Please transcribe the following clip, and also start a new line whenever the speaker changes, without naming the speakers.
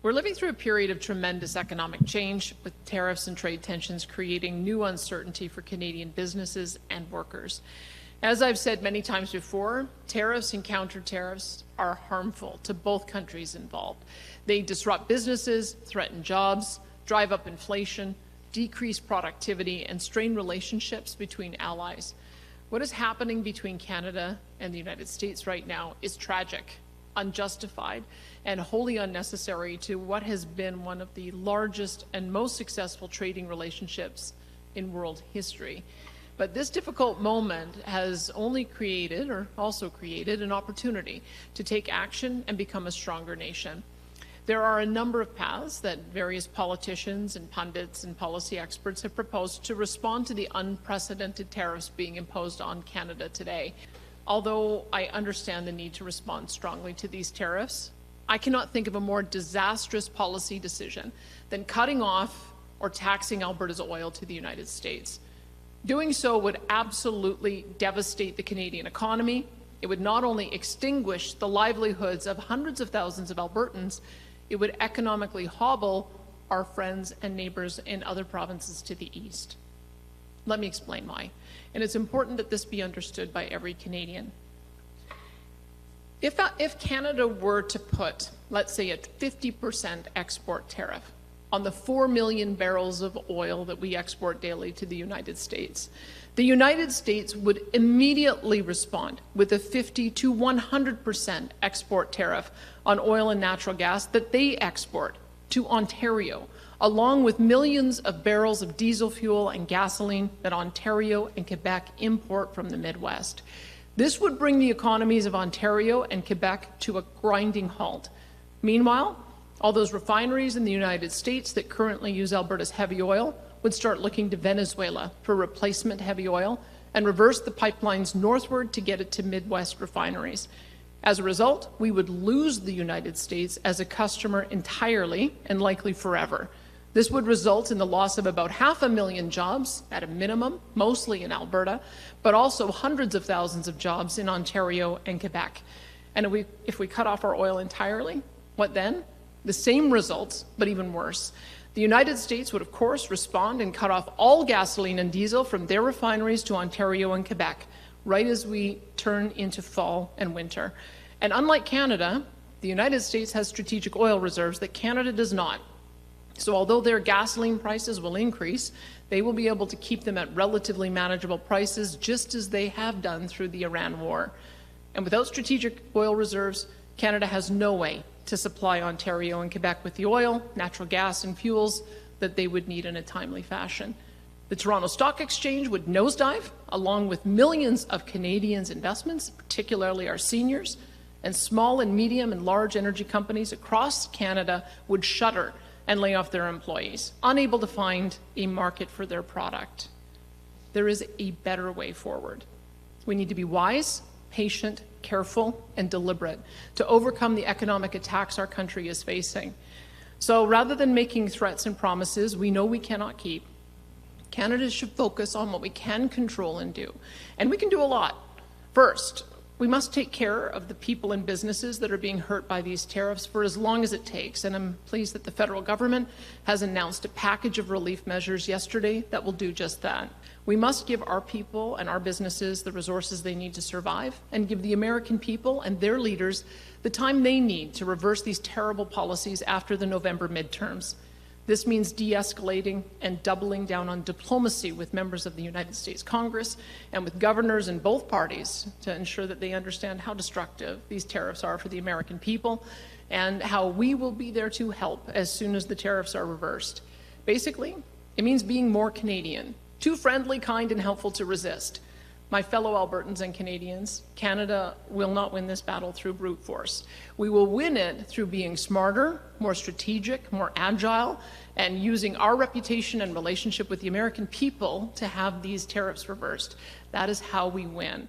We're living through a period of tremendous economic change, with tariffs and trade tensions creating new uncertainty for Canadian businesses and workers. As I've said many times before, tariffs and counter-tariffs are harmful to both countries involved. They disrupt businesses, threaten jobs, drive up inflation, decrease productivity, and strain relationships between allies. What is happening between Canada and the United States right now is tragic, unjustified, and wholly unnecessary to what has been one of the largest and most successful trading relationships in world history. But this difficult moment has also created an opportunity to take action and become a stronger nation. There are a number of paths that various politicians and pundits and policy experts have proposed to respond to the unprecedented tariffs being imposed on Canada today. Although I understand the need to respond strongly to these tariffs, I cannot think of a more disastrous policy decision than cutting off or taxing Alberta's oil to the United States. Doing so would absolutely devastate the Canadian economy. It would not only extinguish the livelihoods of hundreds of thousands of Albertans, it would economically hobble our friends and neighbors in other provinces to the east. Let me explain why. And it's important that this be understood by every Canadian. If Canada were to put, let's say, a 50% export tariff on the 4 million barrels of oil that we export daily to the United States, the United States would immediately respond with a 50 to 100% export tariff on oil and natural gas that they export to Ontario, along with millions of barrels of diesel fuel and gasoline that Ontario and Quebec import from the Midwest. This would bring the economies of Ontario and Quebec to a grinding halt. Meanwhile, all those refineries in the United States that currently use Alberta's heavy oil would start looking to Venezuela for replacement heavy oil and reverse the pipelines northward to get it to Midwest refineries. As a result, we would lose the United States as a customer entirely and likely forever. This would result in the loss of about 500,000 jobs at a minimum, mostly in Alberta, but also hundreds of thousands of jobs in Ontario and Quebec. And if we cut off our oil entirely, what then? The same results, but even worse. The United States would, of course, respond and cut off all gasoline and diesel from their refineries to Ontario and Quebec, right as we turn into fall and winter. And unlike Canada, the United States has strategic oil reserves that Canada does not. So although their gasoline prices will increase, they will be able to keep them at relatively manageable prices, just as they have done through the Iran war. And without strategic oil reserves, Canada has no way to supply Ontario and Quebec with the oil, natural gas, and fuels that they would need in a timely fashion. The Toronto Stock Exchange would nosedive, along with millions of Canadians' investments, particularly our seniors, and small and medium and large energy companies across Canada would shutter and lay off their employees, unable to find a market for their product. There is a better way forward. We need to be wise, patient, careful, and deliberate to overcome the economic attacks our country is facing. So rather than making threats and promises we know we cannot keep, Canada should focus on what we can control and do. And we can do a lot. First, we must take care of the people and businesses that are being hurt by these tariffs for as long as it takes. And I'm pleased that the federal government has announced a package of relief measures yesterday that will do just that. We must give our people and our businesses the resources they need to survive, and give the American people and their leaders the time they need to reverse these terrible policies after the November midterms. This means de-escalating and doubling down on diplomacy with members of the United States Congress and with governors in both parties to ensure that they understand how destructive these tariffs are for the American people and how we will be there to help as soon as the tariffs are reversed. Basically, it means being more Canadian, too friendly, kind, and helpful to resist. My fellow Albertans and Canadians, Canada will not win this battle through brute force. We will win it through being smarter, more strategic, more agile, and using our reputation and relationship with the American people to have these tariffs reversed. That is how we win.